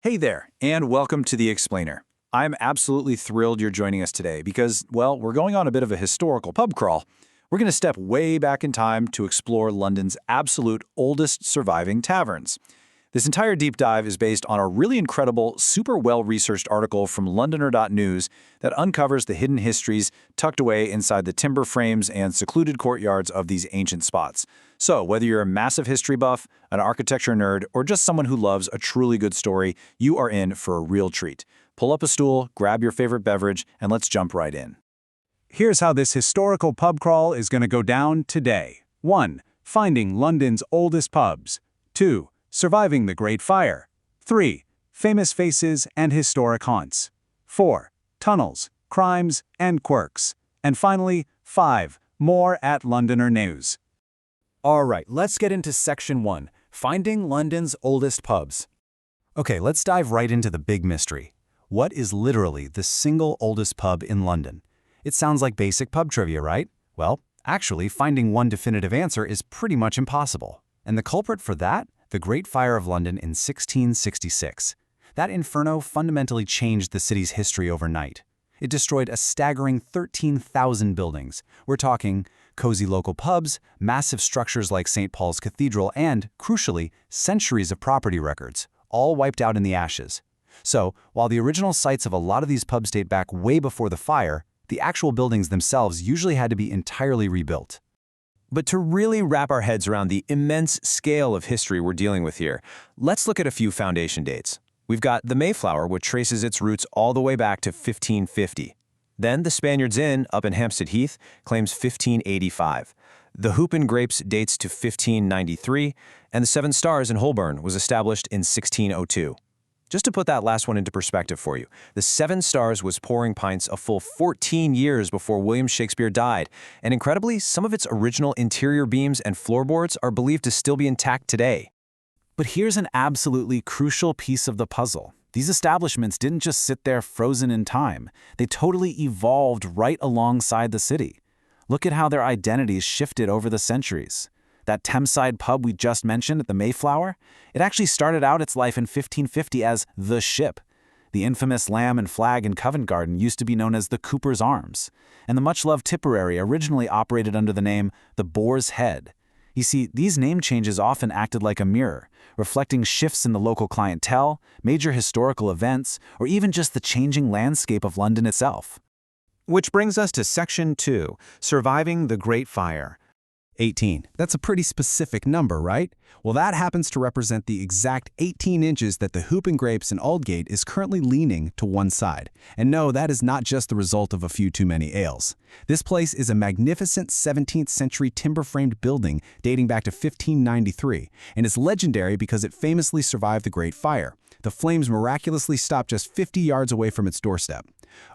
Hey there, and welcome to The Explainer. I'm absolutely thrilled you're joining us today because, well, we're going on a bit of a historical pub crawl. We're going to step way back in time to explore London's absolute oldest surviving taverns. This entire deep dive is based on a really incredible, super well-researched article from Londoner.news that uncovers the hidden histories tucked away inside the timber frames and secluded courtyards of these ancient spots. So, whether you're a massive history buff, an architecture nerd, or just someone who loves a truly good story, you are in for a real treat. Pull up a stool, grab your favorite beverage, and let's jump right in. Here's how this historical pub crawl is going to go down today. 1. Finding London's oldest pubs. 2. Surviving the Great Fire. 3. Famous faces and historic haunts. 4. Tunnels, crimes, and quirks. And finally, 5. More at Londoner News. All right, let's get into Section 1, Finding London's Oldest Pubs. Okay, let's dive right into the big mystery. What is literally the single oldest pub in London? It sounds like basic pub trivia, right? Well, actually, finding one definitive answer is pretty much impossible. And the culprit for that? The Great Fire of London in 1666. That inferno fundamentally changed the city's history overnight. It destroyed a staggering 13,000 buildings. We're talking cozy local pubs, massive structures like St. Paul's Cathedral, and, crucially, centuries of property records, all wiped out in the ashes. So, while the original sites of a lot of these pubs date back way before the fire, the actual buildings themselves usually had to be entirely rebuilt. But to really wrap our heads around the immense scale of history we're dealing with here, let's look at a few foundation dates. We've got the Mayflower, which traces its roots all the way back to 1550. Then the Spaniards Inn up in Hampstead Heath claims 1585. The Hoop and Grapes dates to 1593, and the Seven Stars in Holborn was established in 1602. Just to put that last one into perspective for you, the Seven Stars was pouring pints a full 14 years before William Shakespeare died, and incredibly, some of its original interior beams and floorboards are believed to still be intact today. But here's an absolutely crucial piece of the puzzle. These establishments didn't just sit there frozen in time. They totally evolved right alongside the city. Look at how their identities shifted over the centuries. That Thameside pub we just mentioned at the Mayflower, it actually started out its life in 1550 as The Ship. The infamous Lamb and Flag in Covent Garden used to be known as the Cooper's Arms, and the much-loved Tipperary originally operated under the name the Boar's Head. You see, these name changes often acted like a mirror, reflecting shifts in the local clientele, major historical events, or even just the changing landscape of London itself. Which brings us to Section 2, Surviving the Great Fire. 18. That's a pretty specific number, right? Well, that happens to represent the exact 18 inches that the Hoop and Grapes in Aldgate is currently leaning to one side. And no, that is not just the result of a few too many ales. This place is a magnificent 17th century timber-framed building dating back to 1593, and is legendary because it famously survived the Great Fire. The flames miraculously stopped just 50 yards away from its doorstep.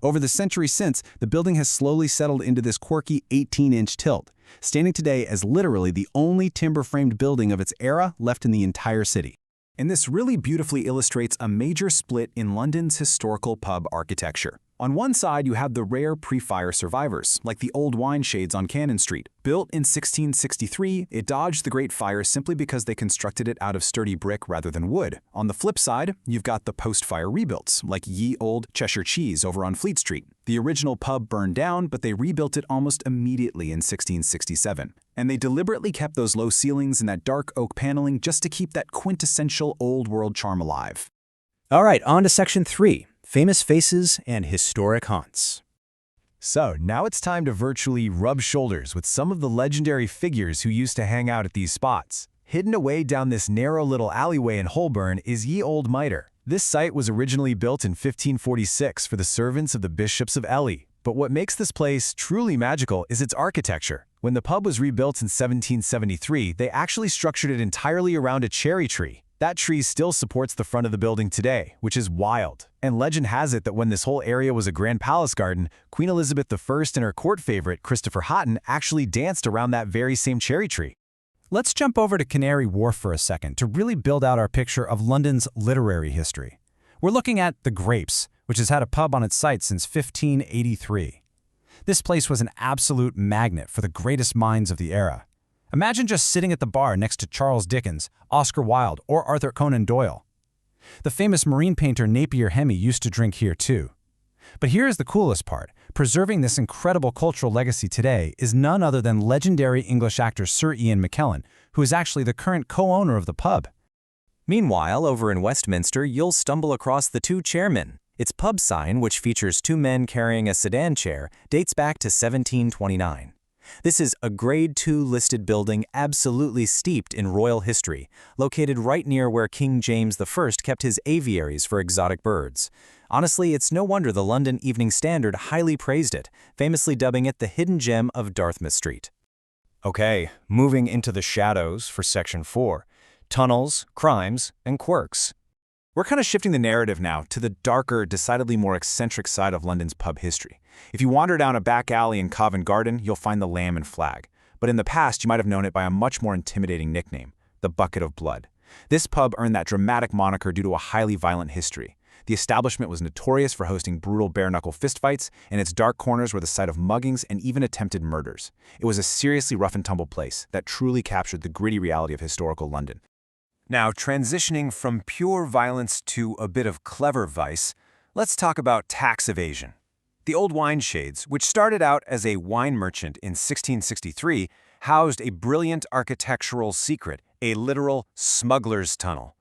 Over the centuries since, the building has slowly settled into this quirky 18-inch tilt, standing today as literally the only timber-framed building of its era left in the entire city. And this really beautifully illustrates a major split in London's historical pub architecture. On one side, you have the rare pre-fire survivors, like the old wine shades on Cannon Street. Built in 1663, it dodged the Great Fire simply because they constructed it out of sturdy brick rather than wood. On the flip side, you've got the post-fire rebuilds, like Ye Old Cheshire Cheese over on Fleet Street. The original pub burned down, but they rebuilt it almost immediately in 1667. And they deliberately kept those low ceilings and that dark oak paneling just to keep that quintessential old-world charm alive. All right, on to Section 3, Famous Faces and Historic Haunts. So, now it's time to virtually rub shoulders with some of the legendary figures who used to hang out at these spots. Hidden away down this narrow little alleyway in Holborn is Ye Old Mitre. This site was originally built in 1546 for the servants of the bishops of Ely. But what makes this place truly magical is its architecture. When the pub was rebuilt in 1773, they actually structured it entirely around a cherry tree. That tree still supports the front of the building today, which is wild. And legend has it that when this whole area was a grand palace garden, Queen Elizabeth I and her court favorite, Christopher Houghton, actually danced around that very same cherry tree. Let's jump over to Canary Wharf for a second to really build out our picture of London's literary history. We're looking at The Grapes, which has had a pub on its site since 1583. This place was an absolute magnet for the greatest minds of the era. Imagine just sitting at the bar next to Charles Dickens, Oscar Wilde, or Arthur Conan Doyle. The famous marine painter Napier Hemy used to drink here too. But here is the coolest part. Preserving this incredible cultural legacy today is none other than legendary English actor Sir Ian McKellen, who is actually the current co-owner of the pub. Meanwhile, over in Westminster, you'll stumble across the Two Chairmen. Its pub sign, which features two men carrying a sedan chair, dates back to 1729. This is a Grade II listed building absolutely steeped in royal history, located right near where King James I kept his aviaries for exotic birds. Honestly, it's no wonder the London Evening Standard highly praised it, famously dubbing it the hidden gem of Dartmouth Street. Okay, moving into the shadows for Section 4. Tunnels, crimes, and quirks. We're kind of shifting the narrative now to the darker, decidedly more eccentric side of London's pub history. If you wander down a back alley in Covent Garden, you'll find the Lamb and Flag. But in the past, you might have known it by a much more intimidating nickname, the Bucket of Blood. This pub earned that dramatic moniker due to a highly violent history. The establishment was notorious for hosting brutal bare-knuckle fistfights, and its dark corners were the site of muggings and even attempted murders. It was a seriously rough-and-tumble place that truly captured the gritty reality of historical London. Now, transitioning from pure violence to a bit of clever vice, let's talk about tax evasion. The Old Wine Shades, which started out as a wine merchant in 1663, housed a brilliant architectural secret, a literal smuggler's tunnel.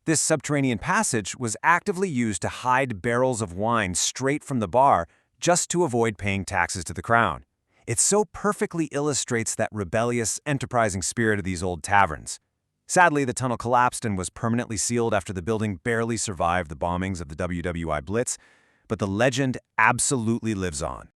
This subterranean passage was actively used to hide barrels of wine straight from the bar just to avoid paying taxes to the crown. It so perfectly illustrates that rebellious, enterprising spirit of these old taverns. Sadly, the tunnel collapsed and was permanently sealed after the building barely survived the bombings of the WWI Blitz, but the legend absolutely lives on.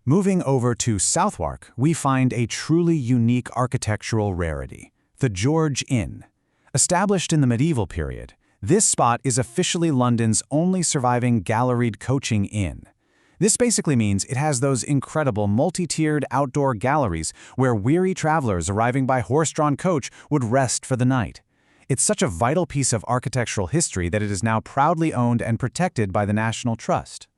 Moving over to Southwark, we find a truly unique architectural rarity, the George Inn. Established in the medieval period, this spot is officially London's only surviving galleried coaching inn. This basically means it has those incredible multi-tiered outdoor galleries where weary travelers arriving by horse-drawn coach would rest for the night. It's such a vital piece of architectural history that it is now proudly owned and protected by the National Trust.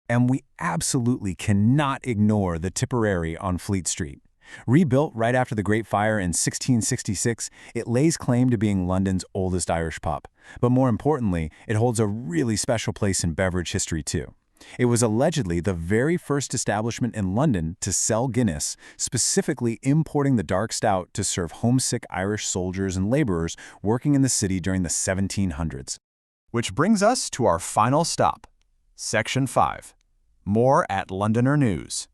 And we absolutely cannot ignore the Tipperary on Fleet Street. Rebuilt right after the Great Fire in 1666, it lays claim to being London's oldest Irish pub. But more importantly, it holds a really special place in beverage history too. It was allegedly the very first establishment in London to sell Guinness, specifically importing the dark stout to serve homesick Irish soldiers and laborers working in the city during the 1700s. Which brings us to our final stop, Section 5. More at Londoner News.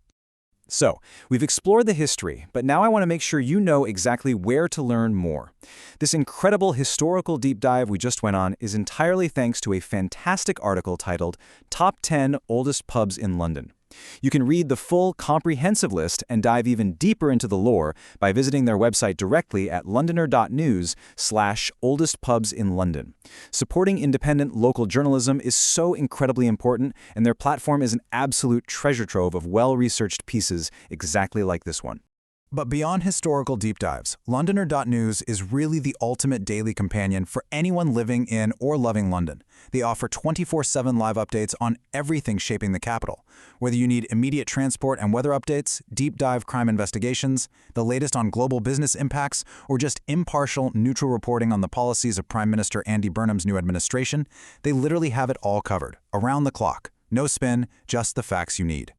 So, we've explored the history, but now I want to make sure you know exactly where to learn more. This incredible historical deep dive we just went on is entirely thanks to a fantastic article titled Top 10 Oldest Pubs in London. You can read the full, comprehensive list and dive even deeper into the lore by visiting their website directly at londoner.news/oldestpubsinlondon. Supporting independent local journalism is so incredibly important, and their platform is an absolute treasure trove of well-researched pieces exactly like this one. But beyond historical deep dives, Londoner.news is really the ultimate daily companion for anyone living in or loving London. They offer 24/7 live updates on everything shaping the capital. Whether you need immediate transport and weather updates, deep dive crime investigations, the latest on global business impacts, or just impartial, neutral reporting on the policies of Prime Minister Andy Burnham's new administration, they literally have it all covered, around the clock. No spin, just the facts you need.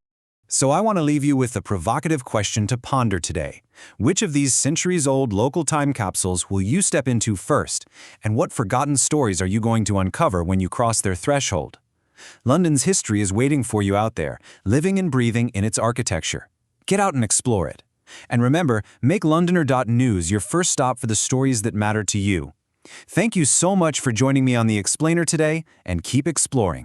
So I want to leave you with a provocative question to ponder today. Which of these centuries-old local time capsules will you step into first? And what forgotten stories are you going to uncover when you cross their threshold? London's history is waiting for you out there, living and breathing in its architecture. Get out and explore it. And remember, make Londoner.news your first stop for the stories that matter to you. Thank you so much for joining me on The Explainer today, and keep exploring.